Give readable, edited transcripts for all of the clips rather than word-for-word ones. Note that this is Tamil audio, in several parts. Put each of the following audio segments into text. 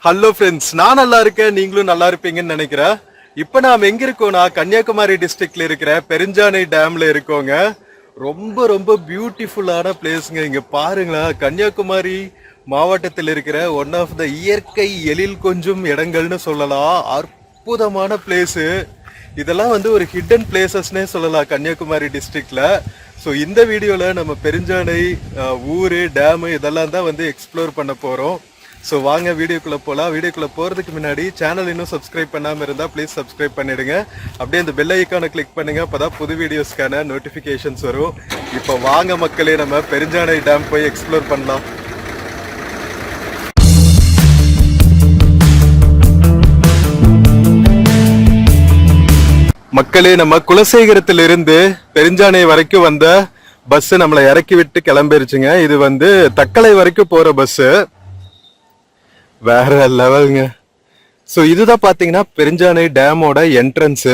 ஹலோ ஃப்ரெண்ட்ஸ், நான் நல்லா இருக்கேன், நீங்களும் நல்லா இருப்பீங்கன்னு நினைக்கிறேன். இப்போ நாம் எங்க இருக்கோம்னா கன்னியாகுமரி டிஸ்ட்ரிக்ட்ல இருக்கிற பெருஞ்சானை டேம்ல இருக்கோங்க. ரொம்ப ரொம்ப பியூட்டிஃபுல்லான பிளேஸ்ங்க. இங்க பாருங்களேன், கன்னியாகுமரி மாவட்டத்தில் இருக்கிற ஒன் ஆஃப் த இயற்கை எழில் கொஞ்சம் இடங்கள்னு சொல்லலாம். அற்புதமான பிளேஸ். இதெல்லாம் வந்து ஒரு ஹிடன் பிளேசஸ்னே சொல்லலாம் கன்னியாகுமரி டிஸ்ட்ரிக்ட்ல. ஸோ இந்த வீடியோவில் நம்ம பெருஞ்சானை ஊர், டேமு இதெல்லாம் தான் வந்து எக்ஸ்ப்ளோர் பண்ண போகிறோம். ஸோ வாங்க வீடியோக்குள்ளே போகலாம். வீடியோக்குள்ளே போகிறதுக்கு முன்னாடி சேனல் இன்னும் சப்ஸ்கிரைப் பண்ணாமல் இருந்தால் ப்ளீஸ் சப்ஸ்கிரைப் பண்ணிடுங்க. அப்படியே இந்த பெல் ஐக்கானை கிளிக் பண்ணுங்க, அப்போ தான் புது வீடியோஸ்க்கான நோட்டிஃபிகேஷன்ஸ் வரும். இப்போ வாங்க மக்களே, நம்ம பெருஞ்சானை டேம் போய் எக்ஸ்ப்ளோர் பண்ணலாம். மக்களே, நம்ம குலசேகரத்திலிருந்து பெருஞ்சானை வரைக்கும் வந்த பஸ் நம்மளை இறக்கி விட்டு கிளம்பிருச்சுங்க. இது வந்து தக்கலை வரைக்கும் போற பஸ். வேற லெவலுங்க. ஸோ இதுதான் பாத்தீங்கன்னா பெருஞ்சானை டேமோட என்ட்ரன்ஸ்.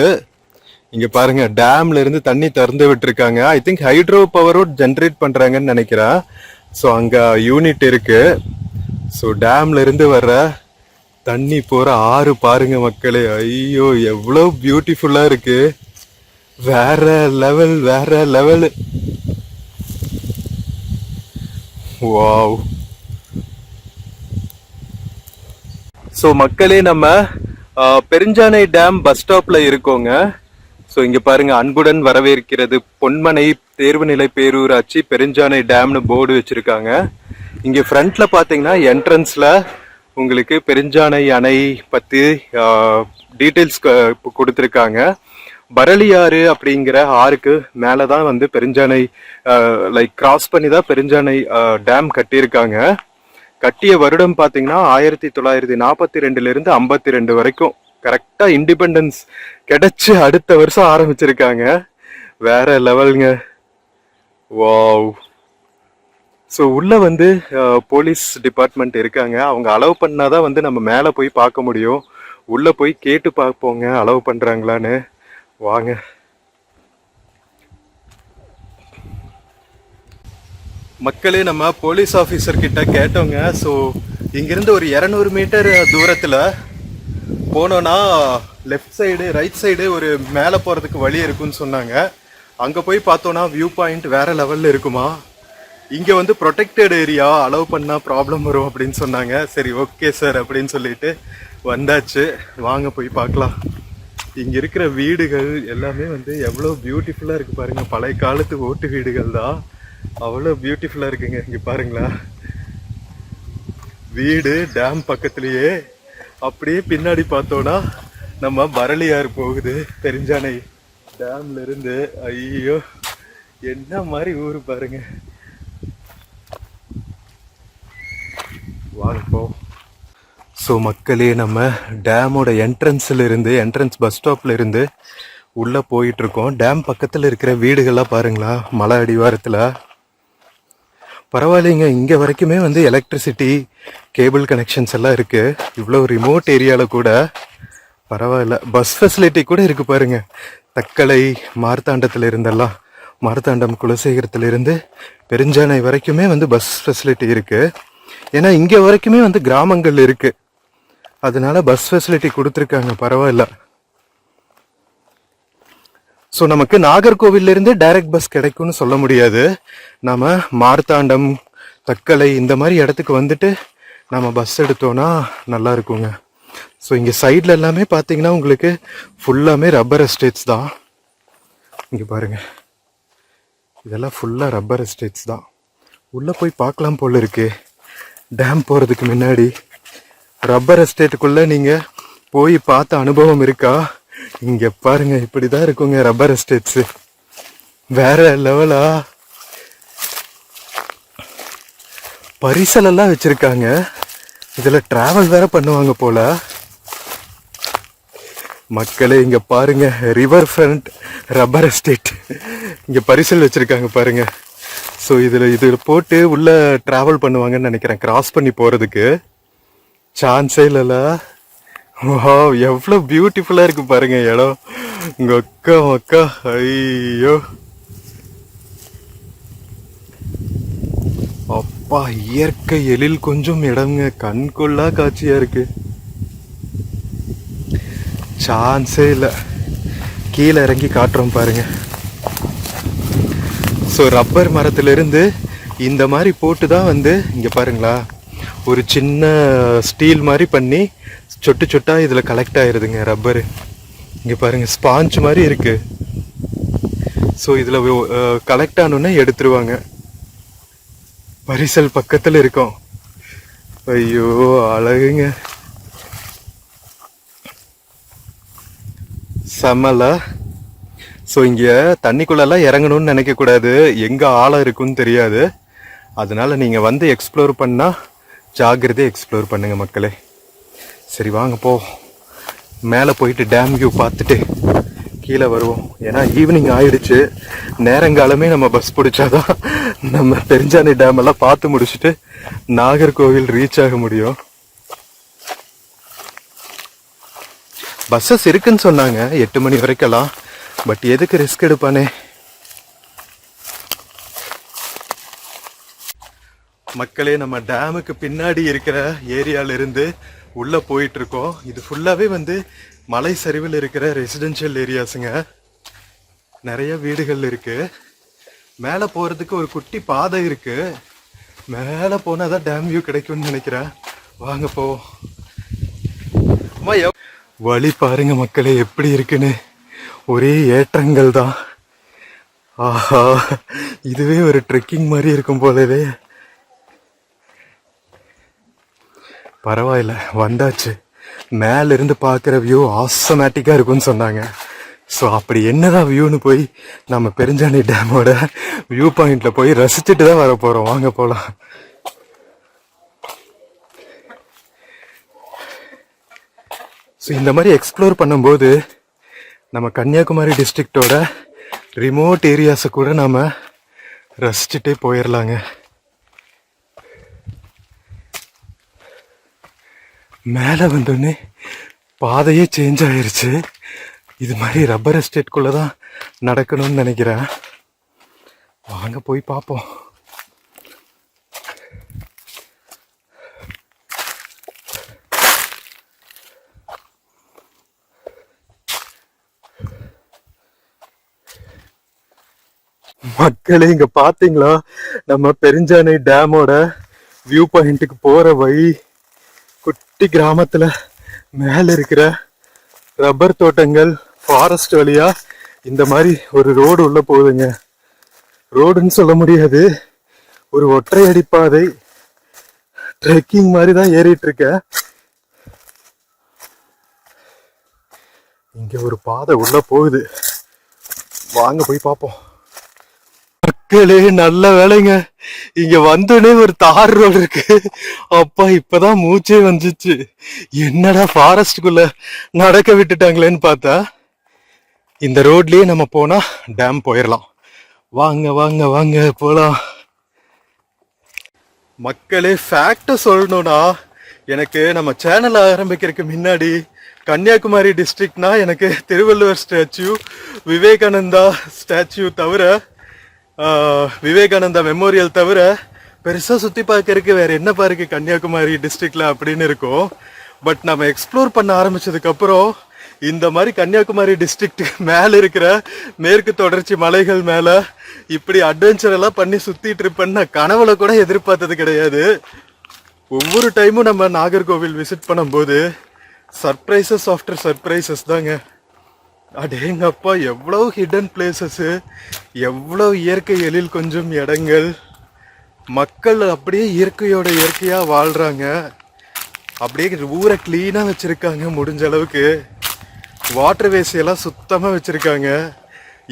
இங்க பாருங்க, டேம்ல இருந்து தண்ணி திறந்து விட்டுருக்காங்க. ஐ திங்க் ஹைட்ரோ பவரோட ஜென்ரேட் பண்றாங்கன்னு நினைக்கிறேன். ஸோ அங்க யூனிட் இருக்கு. ஸோ டேம்ல இருந்து வர்ற தண்ணி போற ஆறு பாருங்க மக்களே. ஐயோ, எவ்வளவு பியூட்டிஃபுல்லா இருக்கு. வேற லெவல், வேற லெவல். வாவ். ஸோ மக்களே, நம்ம பெருஞ்சானை டேம் பஸ் ஸ்டாப்ல இருக்கோங்க. ஸோ இங்க பாருங்க, அன்புடன் வரவேற்கிறது பொன்மனை தேர்வுநிலை பேரூராட்சி பெருஞ்சானை டேம்னு போர்டு வச்சிருக்காங்க. இங்க ஃப்ரண்ட்ல பாத்தீங்கன்னா என்ட்ரன்ஸ்ல உங்களுக்கு பெருஞ்சானை அணை பத்தி டீட்டெயில்ஸ் கொடுத்துருக்காங்க. பரளியாறு அப்படிங்கிற ஆறுக்கு மேலதான் வந்து பெருஞ்சானை லைக் கிராஸ் பண்ணி தான் பெருஞ்சானை டேம் கட்டியிருக்காங்க. கட்டிய வருடம் பாத்தீங்கன்னா 1942 52 வரைக்கும். கரெக்டா இண்டிபெண்டன்ஸ் கிடைச்சு அடுத்த வருஷம் ஆரம்பிச்சிருக்காங்க. வேற லெவலுங்க. வாவ். ஸோ உள்ள வந்து போலீஸ் டிபார்ட்மெண்ட் இருக்காங்க. அவங்க அலோவ் பண்ணாதான் வந்து நம்ம மேலே போய் பார்க்க முடியும். உள்ள போய் கேட்டு பார்ப்போங்க, அலோவ் பண்றாங்களான்னு. வாங்க. மக்களே, நம்ம போலீஸ் ஆஃபீஸர் கிட்ட கேட்டோங்க. ஸோ இங்கிருந்து ஒரு 200 மீட்டர் தூரத்தில் போனோன்னா லெஃப்ட் சைடு ரைட் சைடு ஒரு மேலே போகிறதுக்கு வழி இருக்குன்னு சொன்னாங்க. அங்கே போய் பார்த்தோன்னா வியூ பாயிண்ட் வேற லெவலில் இருக்குமா. இங்கே வந்து ப்ரொடெக்டட் ஏரியா, அலோவ் பண்ணால் ப்ராப்ளம் வரும் அப்படின்னு சொன்னாங்க. சரி, ஓகே சார் அப்படின்னு சொல்லிட்டு வந்தாச்சு. வாங்க போய் பார்க்கலாம். இங்கே இருக்கிற வீடுகள் எல்லாமே வந்து எவ்வளோ பியூட்டிஃபுல்லாக இருக்குது பாருங்கள். பழைய காலத்து ஓட்டு வீடுகள் தான், அவ்வளோ பியூட்டிஃபுல்லாக இருக்குங்க. இங்கே பாருங்களா, வீடு டேம் பக்கத்துலேயே. அப்படியே பின்னாடி பார்த்தோன்னா நம்ம பரளியாறு போகுது பெருஞ்சானை டேம்ல இருந்து. ஐயோ, என்ன மாதிரி ஊர் பாருங்க. வாங்க. ஸோ மக்களே, நம்ம டேமோட என்ட்ரன்ஸ் பஸ் ஸ்டாப்ல இருந்து உள்ள போயிட்டு இருக்கோம். டேம் பக்கத்தில் இருக்கிற வீடுகள்லாம் பாருங்களா, மலை அடிவாரத்தில். பரவாயில்லைங்க, இங்கே வரைக்குமே வந்து எலக்ட்ரிசிட்டி கேபிள் கனெக்ஷன்ஸ் எல்லாம் இருக்கு. இவ்வளோ ரிமோட் ஏரியாவில் கூட பரவாயில்ல. பஸ் ஃபெசிலிட்டி கூட இருக்கு பாருங்க. தக்கலை மார்த்தாண்டத்தில் இருந்தெல்லாம், மார்த்தாண்டம் குலசேகரத்திலிருந்து பெருஞ்சானை வரைக்குமே வந்து பஸ் ஃபெசிலிட்டி இருக்கு. ஏன்னா இங்கே வரைக்குமே வந்து கிராமங்கள் இருக்கு, அதனால பஸ் ஃபெசிலிட்டி கொடுத்துருக்காங்க. பரவாயில்ல. ஸோ நமக்கு நாகர்கோவில்ல இருந்து டைரக்ட் பஸ் கிடைக்கும்னு சொல்ல முடியாது. நம்ம மார்த்தாண்டம், தக்கலை இந்த மாதிரி இடத்துக்கு வந்துட்டு நம்ம பஸ் எடுத்தோம்னா நல்லா இருக்குங்க. ஸோ இங்கே சைடில் எல்லாமே பார்த்தீங்கன்னா உங்களுக்கு ஃபுல்லாமே ரப்பர் எஸ்டேட்ஸ் தான். இங்கே பாருங்க, இதெல்லாம் ஃபுல்லாக ரப்பர் எஸ்டேட்ஸ் தான். உள்ளே போய் பார்க்கலாம் போல இருக்கு. டேம் போகிறதுக்கு முன்னாடி ரப்பர் எஸ்டேட்டுக்குள்ளே நீங்கள் போய் பார்த்த அனுபவம் இருக்கா? இங்கே பாருங்க, இப்படி தான் இருக்குங்க ரப்பர் எஸ்டேட்ஸு. வேற லெவலா. பரிசலெல்லாம் வச்சுருக்காங்க. இதில் ட்ராவல் வேற பண்ணுவாங்க போல. மக்களே, இங்கே பாருங்க, ரிவர் ஃப்ரண்ட் ரப்பர் எஸ்டேட். இங்கே பரிசல் வச்சுருக்காங்க பாருங்க. ஸோ இதில் போட்டு உள்ள ட்ராவல் பண்ணுவாங்கன்னு நினைக்கிறேன். கிராஸ் பண்ணி போகிறதுக்கு சான்ஸே இல்லைல்ல. வா, எவ்வளோ பியூட்டிஃபுல்லாக இருக்கு பாருங்க இடம். உங்க அக்கா ஐயோ, பா, இயற்கை எழில் கொஞ்சம் இடம்ங்க, கண்கொள்ளா காட்சியா இருக்கு. சான்ஸே இல்லை. கீழே இறங்கி காட்டுறோம் பாருங்க. ஸோ ரப்பர் மரத்திலிருந்து இந்த மாதிரி போட்டு தான் வந்து இங்கே பாருங்களா, ஒரு சின்ன ஸ்டீல் மாதிரி பண்ணி சொட்டு சொட்டா இதில் கலெக்ட் ஆயிருதுங்க ரப்பரு. இங்கே பாருங்க, ஸ்பாஞ்ச் மாதிரி இருக்கு. ஸோ இதில் கலெக்ட் ஆனோன்னே எடுத்துருவாங்க. பரிசல் பக்கத்தில் இருக்கும். ஐயோ அழகுங்க, செம்மல. ஸோ இங்கே தண்ணிக்குள்ளெல்லாம் இறங்கணும்னு நினைக்கக்கூடாது, எங்கே ஆழம் இருக்குன்னு தெரியாது. அதனால நீங்கள் வந்து எக்ஸ்ப்ளோர் பண்ணால் ஜாகிரதையாக எக்ஸ்ப்ளோர் பண்ணுங்க மக்களே. சரி வாங்க போ, மேலே போயிட்டு டேம் வியூ பார்த்துட்டு கீழே வருவோம். ஏன்னா ஈவினிங் ஆயிடுச்சு. நேரங்காலமே நம்ம பஸ் பிடிச்சாதான் நம்ம பெருஞ்சானை டேம் எல்லாம் பார்த்து முடிச்சுட்டு நாகர்கோவில் ரீச் ஆக முடியும். பஸ்ஸஸ் இருக்குன்னு சொன்னாங்க 8 மணி வரைக்கெல்லாம். பட் எதுக்கு ரிஸ்க் எடுப்பானே. மக்களே, நம்ம டேமுக்கு பின்னாடி இருக்கிற ஏரியால இருந்து உள்ள போயிட்டு இருக்கோம். இது ஃபுல்லாவே வந்து மலை சரிவில் இருக்கிற ரெசிடென்ஷியல் ஏரியாஸுங்க. நிறைய வீடுகள் இருக்கு. மேலே போறதுக்கு ஒரு குட்டி பாதை இருக்கு. மேலே போனாதான் டேம் வியூ கிடைக்கும்னு நினைக்கிறேன். வாங்க போ. வழி பாருங்க மக்களே எப்படி இருக்குன்னு. ஒரே ஏற்றங்கள் தான். ஆஹா, இதுவே ஒரு ட்ரெக்கிங் மாதிரி இருக்கும் போலவே. பரவாயில்ல, வந்தாச்சு. மேல இருந்து பார்க்குற வியூ ஆசமேட்டிக்கா இருக்கும்னு சொன்னாங்க. ஸோ அப்படி என்னதான் வியூன்னு போய் நம்ம பெருஞ்சானை டேமோட வியூ பாயிண்ட்ல போய் ரசிச்சுட்டு தான் வர போறோம். வாங்க போலாம். ஸோ இந்த மாதிரி எக்ஸ்ப்ளோர் பண்ணும்போது நம்ம கன்னியாகுமரி டிஸ்ட்ரிக்டோட ரிமோட் ஏரியாஸை கூட நாம ரசிச்சுட்டே போயிடலாங்க. மேலே வந்தோடனே பாதையே சேஞ்ச் ஆயிருச்சு. இது மாதிரி ரப்பர் எஸ்டேட்குள்ளே தான் நடக்கணும்னு நினைக்கிறேன். வாங்க போய் பார்ப்போம். மக்களே, இங்க பாத்தீங்களா நம்ம பெருஞ்சானை டேமோட வியூ பாயிண்ட்டுக்கு போற வழி. குட்டி கிராமத்துல மேல இருக்கிற ரப்பர் தோட்டங்கள், ஃபாரஸ்ட் வழியா இந்த மாதிரி ஒரு ரோடு உள்ள போகுதுங்க. ரோடுன்னு சொல்ல முடியாது, ஒரு ஒற்றை அடிப்பாதை. ட்ரெக்கிங் மாதிரி தான் ஏறிட்டு இருக்க. இங்க ஒரு பாதை உள்ள போகுது. வாங்க போய் பார்ப்போம். மக்களே, நல்ல வேலைங்க, இங்க வந்தோடனே ஒரு தார் ரோடு இருக்கு. அப்பா, இப்பதான் மூச்சே வந்துச்சு. என்னடா ஃபாரஸ்டுக்குள்ள நடக்க விட்டுட்டாங்களேன்னு பார்த்தா இந்த ரோட்லயே நம்ம போனா டேம் போயிடலாம். வாங்க வாங்க வாங்க போலாம். மக்களே, ஃபேக்ட சொல்லணும்னா, எனக்கு நம்ம சேனல் ஆரம்பிக்கிறதுக்கு முன்னாடி கன்னியாகுமரி டிஸ்ட்ரிக்ட்னா எனக்கு திருவள்ளுவர் ஸ்டாச்சு, விவேகானந்தா ஸ்டாச்சு தவிர, விவேகானந்தா மெமோரியல் தவிர பெருசா சுத்தி பார்க்கறதுக்கு வேற என்ன பாருக்கு கன்னியாகுமரி டிஸ்ட்ரிக்ட்ல அப்படின்னு இருக்கும். பட் நம்ம எக்ஸ்ப்ளோர் பண்ண ஆரம்பிச்சதுக்கு அப்புறம் இந்த மாதிரி கன்னியாகுமரி டிஸ்ட்ரிக்ட் மேல இருக்கிற மேற்கு தொடர்ச்சி மலைகள் மேல இப்படி அட்வென்ச்சர் எல்லாம் பண்ணி சுத்திட்டு இருப்பேன்னு நான் கனவுல கூட எதிர்பார்த்தது கிடையாது. ஒவ்வொரு டைமும் நம்ம நாகர்கோவில் விசிட் பண்ணும்போது சர்ப்ரைசஸ் ஆஃப்டர் சர்ப்ரைசஸ் தாங்க. அடேங்கப்பா, எவ்வளவு ஹிடன் பிளேசஸ், எவ்வளவு இயற்கை எழில் கொஞ்சம் இடங்கள். மக்கள் அப்படியே இயற்கையோட இயற்கையா வாழ்றாங்க. அப்படியே ஊரை கிளீனா வச்சிருக்காங்க. முடிஞ்ச அளவுக்கு வாட்டர் வேஸ் எல்லாம் சுத்தமா வச்சிருக்காங்க.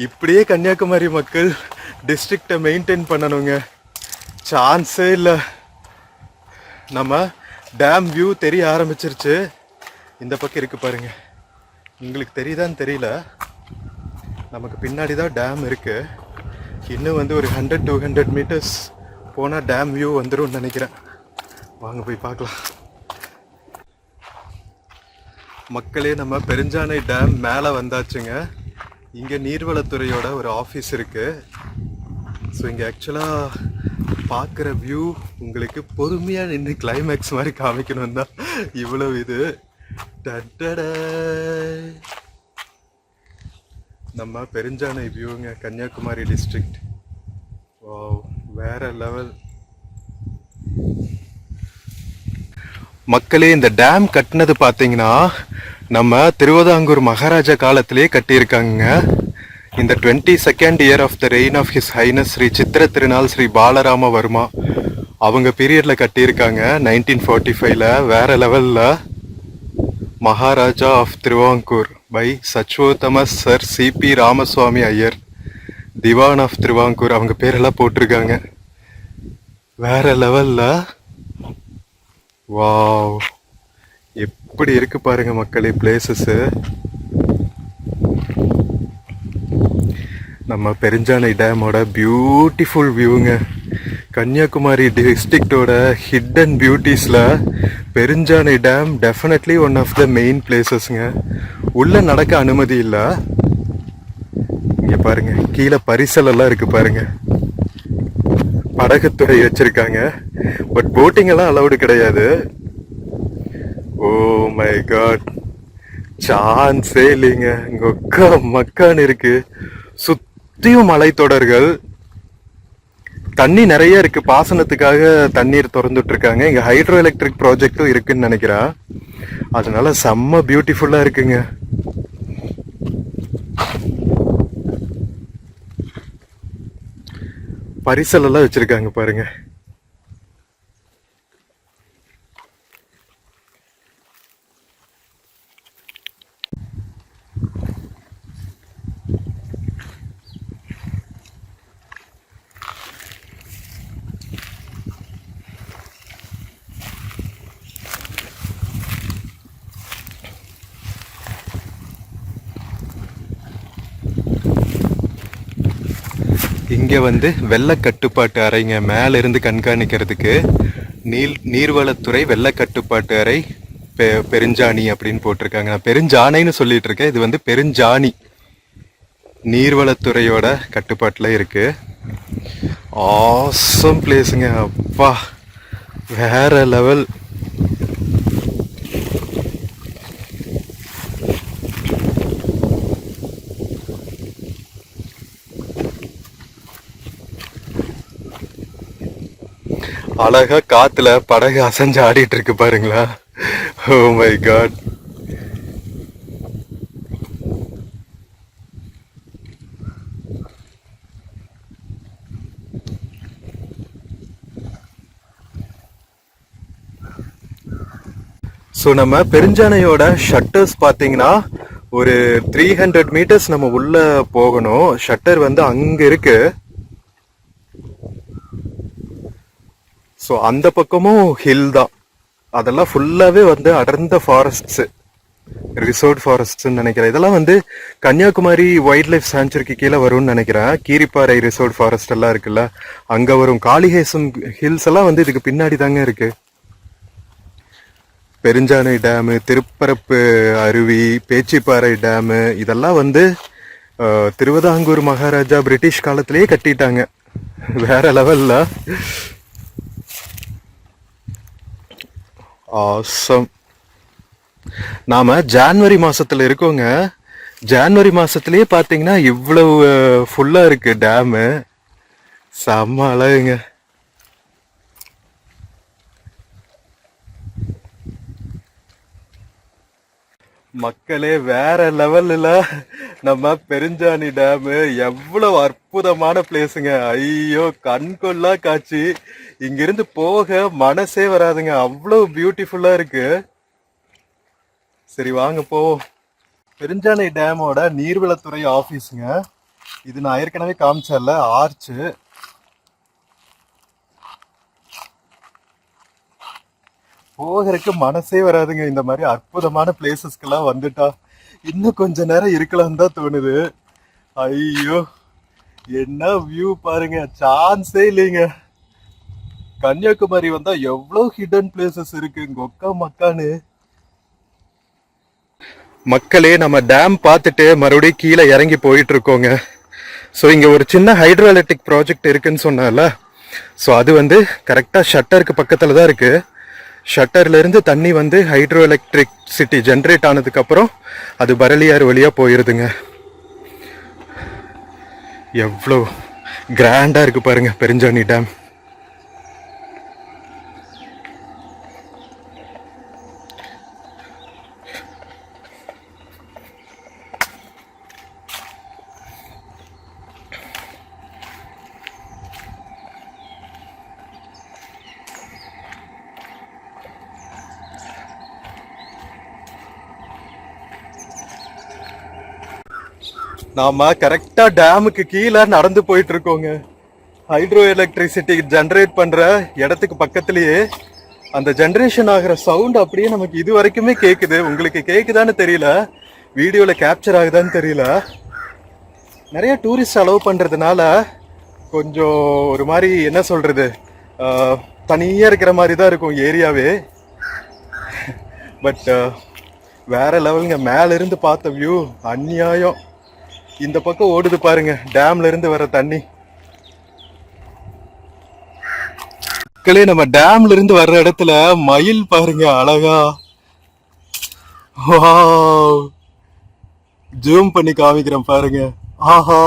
இப்படியே கன்னியாகுமரி மக்கள் டிஸ்ட்ரிக்டை மெயின்டைன் பண்ணணுங்க. சான்ஸே இல்லை. நம்ம டேம் வியூ தெரிய ஆரம்பிச்சிருச்சு. இந்த பக்கம் இருக்கு பாருங்க. உங்களுக்கு தெரியுதான்னு தெரியல, நமக்கு பின்னாடி தான் டேம் இருக்கு. இன்னும் வந்து ஒரு 100-200 மீட்டர்ஸ் போனால் டேம் வியூ வந்துடும் நினைக்கிறேன். வாங்க போய் பார்க்கலாம். மக்களே, நம்ம பெருஞ்சானை டேம் மேலே வந்தாச்சுங்க. இங்கே நீர்வளத்துறையோட ஒரு ஆஃபீஸ் இருக்கு. ஸோ இங்கே ஆக்சுவலாக பார்க்குற வியூ உங்களுக்கு பொறுமையா நின்று கிளைமேக்ஸ் மாதிரி காமிக்கணும் தான் இவ்வளவு இது. டடடா. நம்ம பெருஞ்சானை வியூங்க, கன்னியாகுமரி டிஸ்ட்ரிக்ட். வாவ், வேற லெவல். மக்களே, இந்த டேம் கட்டினது பார்த்தீங்கன்னா நம்ம திருவிதாங்கூர் மகாராஜா காலத்திலேயே கட்டியிருக்காங்க. இந்த 22nd year of the reign of his highness Sri Chithira Thirunal Sri பாலராம வர்மா அவங்க பீரியட்ல கட்டியிருக்காங்க 1945ல. வேற லெவல்ல. Maharaja of Travancore by Sachivottama sir C P Ramaswami Iyer, Dewan of Travancore, அவங்க பேரெல்லாம் போட்டிருக்காங்க. வேற லெவல்ல. வாவ், எப்படி இருக்கு பாருங்க மக்களே பிளேசஸ். நம்ம பெருஞ்சானை டேமோட பியூட்டிஃபுல் வியூங்க. கன்னியாகுமரி டிஸ்ட்ரிக்டோட ஹிடன் பியூட்டிஸ்ல Perunchani dam definitely one of the main பிளேசஸ்ங்க. உள்ள நடக்க அனுமதி இல்லை. இங்க பாருங்க, கீழே பரிசல் எல்லாம் இருக்கு பாருங்க. படகுத்துறை வச்சிருக்காங்க, பட் போட்டிங் எல்லாம் அலௌடு கிடையாது. ஓ மை காட், சான்ஸே இல்லைங்க. இங்க ஒக்கா மக்கான்னு இருக்கு. சுத்தியும் மலைத்தொடர்கள், தண்ணி நிறைய இருக்கு. பாசனத்துக்காக தண்ணீர் திறந்துட்டு இருக்காங்க. இங்க ஹைட்ரோ எலக்ட்ரிக் ப்ராஜெக்டும் இருக்குன்னு நினைக்கிறேன். அதனால செம்ம பியூட்டிஃபுல்லா இருக்குங்க. பரிசல் எல்லாம் வச்சிருக்காங்க பாருங்க. இங்க வந்து வெள்ள கட்டுப்பாட்டு அறைங்க, மேல இருந்து கண்காணிக்கிறதுக்கு. நீர்வளத்துறை வெள்ள கட்டுப்பாட்டு அறை பெருஞ்சாணி அப்படின்னு போட்டிருக்காங்க. நான் பெருஞ்சானைன்னு சொல்லிட்டு இருக்கேன், இது வந்து பெருஞ்சாணி. நீர்வளத்துறையோட கட்டுப்பாட்டுல இருக்கு. ஆசம் பிளேஸுங்க. அப்பா, வேற லெவல். அழகா காத்துல படகு அசைஞ்சு ஆடிட்டு இருக்கு பாருங்களா. Oh my God. ஸோ நம்ம பெருஞ்சானையோட ஷட்டர்ஸ் பார்த்தீங்கன்னா ஒரு 300 மீட்டர்ஸ் நம்ம உள்ள போகணும். ஷட்டர் வந்து அங்க இருக்கு. ஸோ அந்த பக்கமும் ஹில் தான். அதெல்லாம் ஃபுல்லாவே வந்து அடர்ந்த ஃபாரஸ்ட்ஸ், ரிசோர்ட் ஃபாரஸ்ட்ஸ் நினைக்கிறேன். இதெல்லாம் வந்து கன்னியாகுமரி வைல்ட் லைஃப் சாங்சுரிக்கு கீழே வரும்னு நினைக்கிறேன். கீரிப்பாறை ரிசோர்ட் ஃபாரஸ்ட் எல்லாம் இருக்குல்ல, அங்க வரும். காளிஹேசம் ஹில்ஸ் எல்லாம் வந்து இதுக்கு பின்னாடி தாங்க இருக்கு. பெருஞ்சானை டேமு, திருப்பரப்பு அருவி, பேச்சிப்பாறை டேமு, இதெல்லாம் வந்து திருவிதாங்கூர் மகாராஜா பிரிட்டிஷ் காலத்திலேயே கட்டிட்டாங்க. வேற லெவல்ல. ஆசம். நாம ஜான்வரி மாசத்துல இருக்கோங்க. ஜான்வரி மாசத்துலயே பாத்தீங்கன்னா இவ்வளவு ஃபுல்லா இருக்கு டேமு. செம்ம அழகுங்க. மக்களே, வேற லெவல்ல நம்ம பெருஞ்சாணி டேமு எவ்வளவு அற்புதமான பிளேஸுங்க. ஐயோ, கண்கொள்ளா காட்சி. இங்கிருந்து போக மனசே வராதுங்க, அவ்வளவு பியூட்டிஃபுல்லா இருக்கு. சரி வாங்க போவோம். பெருஞ்சானை டேமோட நீர்வளத்துறை ஆபீஸுங்க இது. நான் ஏற்கனவே காமிச்சேன்ல ஆர்ச்சு. போகிறதுக்கு மனசே வராதுங்க. இந்த மாதிரி அற்புதமான பிளேசஸ்க்கெல்லாம் வந்துட்டா இன்னும் கொஞ்ச நேரம் இருக்கலாம் தான் தோணுது. ஐயோ, என்ன வியூ பாருங்க, சான்ஸே இல்லைங்க. கன்னியாகுமரி வந்தா எவ்வளவு ஹிடன் பிளேசஸ் இருக்கு, கொக்கா மக்கான்னு. மக்களே, நம்ம டேம் பார்த்துட்டு மறுபடியும் கீழே இறங்கி போயிட்டு இருக்கோங்க. ஸோ இங்க ஒரு சின்ன ஹைட்ரோ எலக்ட்ரிக் ப்ராஜெக்ட் இருக்குன்னு சொன்னால, ஸோ அது வந்து கரெக்டாக ஷட்டருக்கு பக்கத்தில் தான் இருக்குது. ஷட்டர்லேருந்து தண்ணி வந்து ஹைட்ரோ எலக்ட்ரிசிட்டி ஜென்ரேட் ஆனதுக்கப்புறம் அது பரளியாறு வழியாக போயிடுதுங்க. எவ்வளோ கிராண்டாக இருக்குது பாருங்கள் பெருஞ்சாணி டேம். நாம கரெக்டா டேமுக்கு கீழே நடந்து போயிட்டு இருக்கோங்க. ஹைட்ரோ எலக்ட்ரிசிட்டி ஜென்ரேட் பண்ற இடத்துக்கு பக்கத்திலேயே அந்த ஜென்ரேஷன் ஆகிற சவுண்ட் அப்படியே நமக்கு இது வரைக்குமே கேக்குது. உங்களுக்கு கேக்குதான்னு தெரியல, வீடியோல கேப்சர் ஆகுதான்னு தெரியல. நிறைய டூரிஸ்ட் அலோவ் பண்றதுனால கொஞ்சம் ஒரு மாதிரி என்ன சொல்றது, தனியா இருக்கிற மாதிரி தான் இருக்கும் ஏரியாவே. பட் வேற லெவலுங்க. மேல இருந்து பார்த்த வியூ அநியாயம். இந்த பக்கம் ஓடுது பாருங்க டேம்ல இருந்து வர தண்ணி. மக்களே, நம்ம டேம்ல இருந்து வர்ற இடத்துல மயில் பாருங்க அழகா. ஜூம் பண்ணி காமிக்கிறேன் பாருங்க. ஆஹா,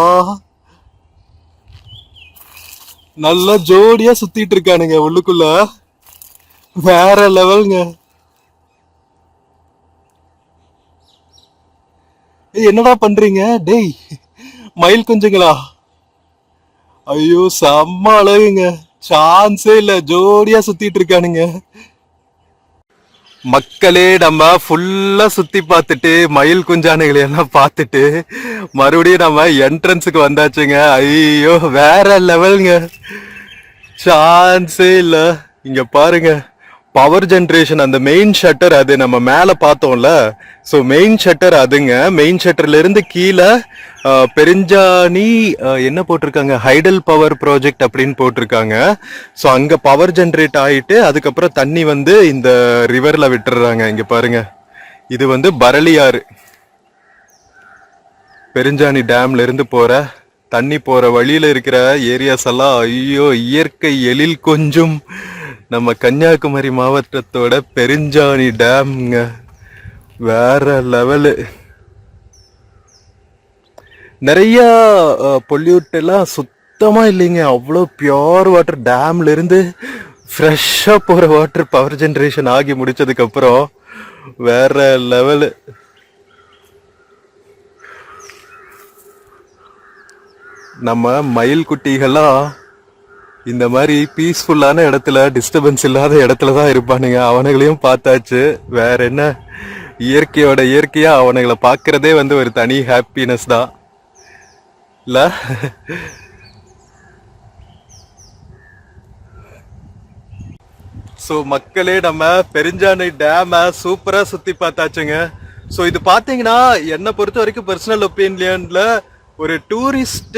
நல்லா ஜோடியா சுத்திட்டு இருக்கானுங்க உள்ளுக்குள்ள. வேற லெவலுங்க. என்னடா பண்றீங்க டேய் மயில் குஞ்சுங்களா? ஐயோ செம்ம அழகுங்க, சான்ஸே இல்ல, ஜோடியா சுத்திட்டு இருக்கானுங்க. மக்களே, நம்ம ஃபுல்லா சுத்தி பார்த்துட்டு மயில் குஞ்சானுகளை எல்லாம் பார்த்துட்டு மறுபடியும் நம்ம என்ட்ரன்ஸுக்கு வந்தாச்சுங்க. ஐயோ வேற லெவலுங்க, சான்ஸே இல்ல. இங்க பாருங்க பவர் ஜென்ரேஷன், அந்த மெயின் ஷட்டர் அது நம்ம மேல பார்த்தோம்ல. ஸோ மெயின் ஷட்டர் அதுங்க. மெயின் ஷட்டர்ல இருந்து கீழே பெருஞ்சாணி என்ன போட்டிருக்காங்க, ஹைடல் பவர் ப்ராஜெக்ட் அப்படின்னு போட்டிருக்காங்க. ஸோ அங்க பவர் ஜென்ரேட் ஆயிட்டு அதுக்கப்புறம் தண்ணி வந்து இந்த ரிவர்ல விட்டுறாங்க. இங்க பாருங்க, இது வந்து பரளியாறு. பெருஞ்சாணி டேம்ல இருந்து போற தண்ணி போற வழியில இருக்கிற ஏரியாஸ் எல்லாம் ஐயோ இயற்கை எழில் கொஞ்சம் நம்ம கன்னியாகுமரி மாவட்டத்தோட பெருஞ்சாணி டேம்ங்க. வேற லெவலு. நிறைய பொல்யூட் எல்லாம் சுத்தமா இல்லைங்க, அவ்வளோ பியோர் வாட்டர். டேம்ல இருந்து ஃப்ரெஷ்ஷா போற வாட்டர் பவர் ஜென்ரேஷன் ஆகி முடிச்சதுக்கு அப்புறம் வேற லெவலு. நம்ம மயில் குட்டிகள்லாம் இந்த மாதிரி பீஸ்ஃபுல்லான இடத்துல, டிஸ்டர்பன்ஸ் இல்லாத இடத்துல தான் இருப்பானுங்க. அவனுங்களையும் பார்த்தாச்சு. வேற என்ன, இயற்கையோட இயற்கையா அவனுங்களை பார்க்கறதே வந்து ஒரு தனி ஹாப்பினஸ் தான் இல்ல? ஸோ மக்களே, நம்ம பெருஞ்சாணி டேமை சூப்பரா சுத்தி பார்த்தாச்சுங்க. ஸோ இது பாத்தீங்கன்னா என்னை பொறுத்த வரைக்கும் பர்சனல் ஒப்பீனியன்ல ஒரு டூரிஸ்ட்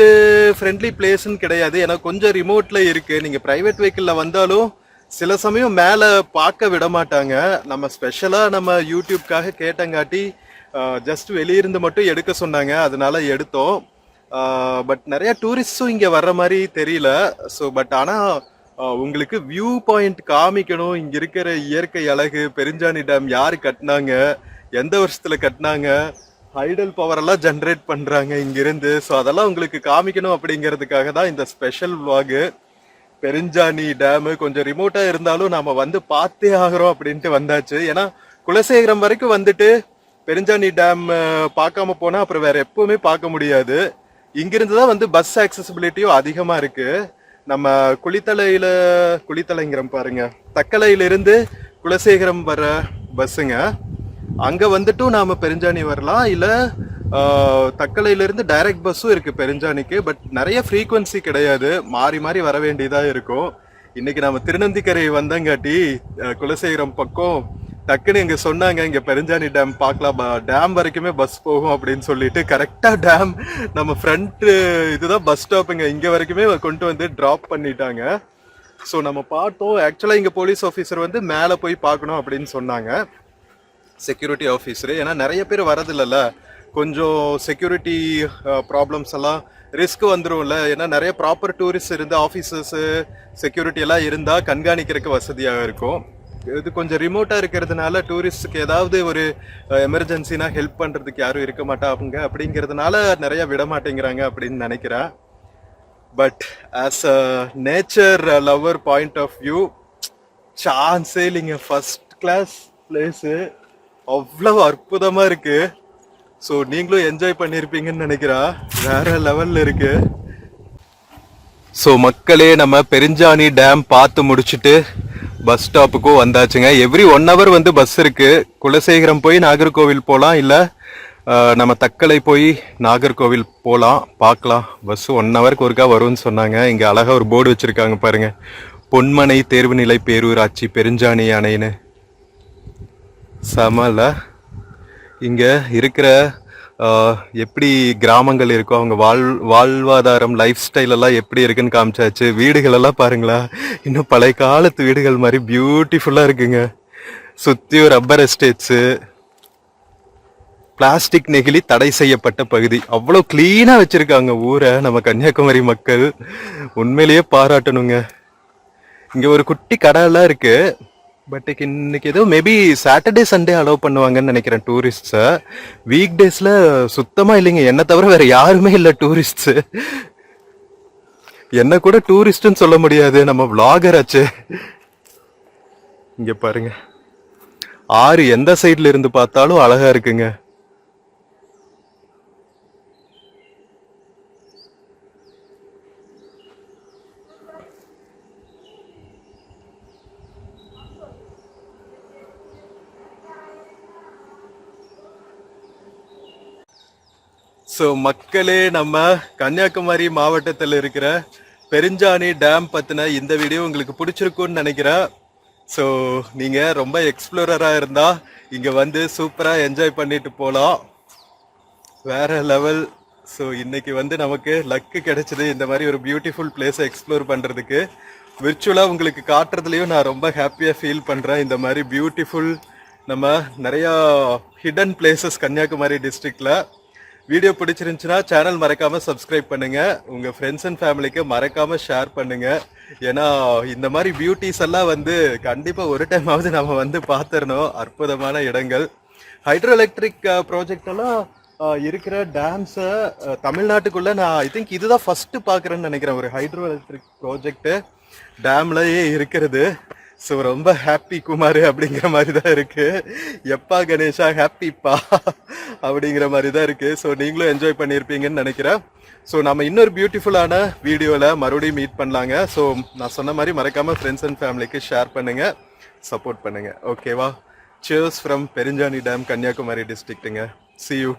ஃப்ரெண்ட்லி பிளேஸ்ன்னு கிடையாது. ஏன்னா கொஞ்சம் ரிமோட்ல இருக்கு. நீங்க பிரைவேட் வெஹிக்கிள்ல வந்தாலும் சில சமயம் மேல பார்க்க விட மாட்டாங்க. நம்ம ஸ்பெஷலா நம்ம யூடியூப்காக கேட்டங்காட்டி ஜஸ்ட் வெளியிருந்து மட்டும் எடுக்க சொன்னாங்க, அதனால எடுத்தோம். பட் நிறைய டூரிஸ்டும் இங்க வர்ற மாதிரி தெரியல. ஸோ பட் ஆனா உங்களுக்கு வியூ பாயிண்ட் காமிக்கணும். இங்க இருக்கிற இயற்கை அழகு, பெருஞ்சாணி டேம் யாரு கட்டினாங்க, எந்த வருஷத்துல கட்டினாங்க, ஹைடல் பவர் எல்லாம் ஜென்ரேட் பண்றாங்க இங்கிருந்து. ஸோ அதெல்லாம் உங்களுக்கு காமிக்கணும் அப்படிங்கிறதுக்காக தான் இந்த ஸ்பெஷல் விளாகு. பெருஞ்சாணி டேமு கொஞ்சம் ரிமோட்டா இருந்தாலும் நாம வந்து பார்த்தே ஆகிறோம் அப்படின்ட்டு வந்தாச்சு. ஏன்னா குலசேகரம் வரைக்கும் வந்துட்டு பெருஞ்சாணி டேம் பார்க்காம போனா அப்புறம் வேற எப்பவுமே பார்க்க முடியாது. இங்கிருந்து தான் வந்து பஸ் ஆக்சசிபிலிட்டியும் அதிகமா இருக்கு. நம்ம குளித்தலைங்கிற பாருங்க, தக்கலையில இருந்து குலசேகரம் வர பஸ்ஸுங்க. அங்க வந்துட்டும் நாம பெருஞ்சாணி வரலாம், இல்ல தக்கலையில இருந்து டைரக்ட் பஸ்ஸும் இருக்கு பெருஞ்சாணிக்கு. பட் நிறைய ஃப்ரீக்வன்சி கிடையாது, மாறி மாறி வர வேண்டியதா இருக்கும். இன்னைக்கு நம்ம திருநந்திக்கரை வந்தங்காட்டி குலசேகரம் பக்கம் டக்குன்னு இங்க சொன்னாங்க, இங்க பெருஞ்சாணி டேம் பார்க்கலாம், டேம் வரைக்குமே பஸ் போகும் அப்படின்னு சொல்லிட்டு கரெக்டா டேம் நம்ம ஃப்ரண்ட் இதுதான் பஸ் ஸ்டாப்புங்க, இங்க வரைக்குமே கொண்டு வந்து டிராப் பண்ணிட்டாங்க. ஸோ நம்ம பார்த்தோம். ஆக்சுவலா இங்க போலீஸ் ஆஃபீஸர் வந்து மேல போய் பார்க்கணும் அப்படின்னு சொன்னாங்க, செக்யூரிட்டி ஆஃபீஸரு. ஏன்னா நிறைய பேர் வரதில்லைல்ல, கொஞ்சம் செக்யூரிட்டி ப்ராப்ளம்ஸ் எல்லாம் ரிஸ்க் வந்துரும்ல. ஏன்னா நிறைய ப்ராப்பர் டூரிஸ்ட் இருந்து ஆஃபீஸர்ஸ் செக்யூரிட்டி எல்லாம் இருந்தால் கண்காணிக்கிறதுக்கு வசதியாக இருக்கும். இது கொஞ்சம் ரிமோட்டாக இருக்கிறதுனால டூரிஸ்டுக்கு ஏதாவது ஒரு எமர்ஜென்சினா ஹெல்ப் பண்ணுறதுக்கு யாரும் இருக்க மாட்டாங்க. அப்படிங்கிறதுனால நிறைய விட மாட்டேங்கிறாங்க அப்படின்னு நினைக்கிறேன். But as a nature lover point of view சான்ஸே இல்லைங்க. ஃபர்ஸ்ட் கிளாஸ் பிளேஸு, அவ்வளவு அற்புதமாக இருக்கு. ஸோ நீங்களும் என்ஜாய் பண்ணியிருப்பீங்கன்னு நினைக்கிறேன். வேற லெவலில் இருக்கு. ஸோ மக்களே, நம்ம பெருஞ்சாணி டேம் பார்த்து முடிச்சுட்டு பஸ் ஸ்டாப்புக்கும் வந்தாச்சுங்க. எவ்ரி 1 hour வந்து பஸ் இருக்கு. குலசேகரம் போய் நாகர்கோவில் போகலாம், இல்லை நம்ம தக்கலை போய் நாகர்கோவில் போகலாம். பார்க்கலாம். பஸ் 1 hourக்கு ஒருக்கா வரும்னு சொன்னாங்க. இங்கே அழகாக ஒரு போர்டு வச்சுருக்காங்க பாருங்க, பொன்மனை தேர்வுநிலை பேரூராட்சி பெருஞ்சாணி அணைன்னு. செமல. இங்கே இருக்கிற எப்படி கிராமங்கள் இருக்கோ அவங்க வாழ்வாதாரம் லைஃப் ஸ்டைல் எல்லாம் எப்படி இருக்குன்னு காமிச்சாச்சு. வீடுகள் எல்லாம் பாருங்களா, இன்னும் பழைய காலத்து வீடுகள் மாதிரி பியூட்டிஃபுல்லாக இருக்குங்க. சுற்றியும் ரப்பர் எஸ்டேட்ஸு, பிளாஸ்டிக் நெகிழி தடை செய்யப்பட்ட பகுதி. அவ்வளோ கிளீனாக வச்சுருக்காங்க ஊரை நம்ம கன்னியாகுமரி மக்கள். உண்மையிலேயே பாராட்டணுங்க. இங்கே ஒரு குட்டி கடையெல்லாம் இருக்கு. பட் இன்னைக்கு ஏதோ மேபி சாட்டர்டே சண்டே அலோவ் பண்ணுவாங்கன்னு நினைக்கிறேன் டூரிஸ்ட்ஸை. வீக் டேஸில் சுத்தமாக இல்லைங்க. என்னை தவிர வேற யாருமே இல்லை டூரிஸ்ட்ஸு. என்ன கூட டூரிஸ்ட்னு சொல்ல முடியாது, நம்ம விளாகர் ஆச்சு. இங்கே பாருங்க, ஆறு எந்த சைட்ல இருந்து பார்த்தாலும் அழகா இருக்குங்க. ஸோ மக்களே, நம்ம கன்னியாகுமரி மாவட்டத்தில் இருக்கிற பெருஞ்சாணி டேம் பற்றின இந்த வீடியோ உங்களுக்கு பிடிச்சிருக்குன்னு நினைக்கிறேன். ஸோ நீங்கள் ரொம்ப எக்ஸ்ப்ளோரராக இருந்தால் இங்கே வந்து சூப்பராக என்ஜாய் பண்ணிட்டு போகலாம். வேற லெவல். ஸோ இன்னைக்கு வந்து நமக்கு லக்கு கிடைச்சது இந்த மாதிரி ஒரு பியூட்டிஃபுல் பிளேஸை எக்ஸ்ப்ளோர் பண்ணுறதுக்கு. விர்ச்சுவலாக உங்களுக்கு காட்டுறதுலையும் நான் ரொம்ப ஹாப்பியாக ஃபீல் பண்ணுறேன். இந்த மாதிரி பியூட்டிஃபுல் நம்ம நிறையா ஹிடன் பிளேசஸ் கன்னியாகுமரி டிஸ்ட்ரிக்டில். வீடியோ பிடிச்சிருந்துச்சுன்னா சேனல் மறக்காமல் சப்ஸ்கிரைப் பண்ணுங்கள். உங்கள் ஃப்ரெண்ட்ஸ் அண்ட் ஃபேமிலிக்கு மறக்காமல் ஷேர் பண்ணுங்கள். ஏன்னா இந்த மாதிரி பியூட்டிஸ் எல்லாம் வந்து கண்டிப்பாக ஒரு டைமாவது நம்ம வந்து பார்த்துடணும். அற்புதமான இடங்கள். ஹைட்ரோ எலக்ட்ரிக் ப்ராஜெக்ட் எல்லாம் இருக்கிற டேம்ஸை தமிழ்நாட்டுக்குள்ளே நான் ஐ திங்க் இதுதான் ஃபஸ்ட்டு பார்க்குறேன்னு நினைக்கிறேன். ஒரு ஹைட்ரோ எலக்ட்ரிக் ப்ராஜெக்ட்டு டேம்லயே இருக்கிறது. ஸோ ரொம்ப ஹாப்பி குமார் அப்படிங்கிற மாதிரி தான் இருக்கு. எப்பா கணேஷா ஹாப்பிப்பா அப்படிங்கிற மாதிரி தான் இருக்கு. ஸோ நீங்களும் என்ஜாய் பண்ணியிருப்பீங்கன்னு நினைக்கிறேன். ஸோ நம்ம இன்னொரு பியூட்டிஃபுல்லான வீடியோவில் மறுபடியும் மீட் பண்ணலாங்க. ஸோ நான் சொன்ன மாதிரி மறக்காமல் ஃப்ரெண்ட்ஸ் அண்ட் ஃபேமிலிக்கு ஷேர் பண்ணுங்கள், சப்போர்ட் பண்ணுங்கள். ஓகேவா? Cheers from Perunchani dam, Kanniyakumari டிஸ்ட்ரிக்ட்டுங்க. See you.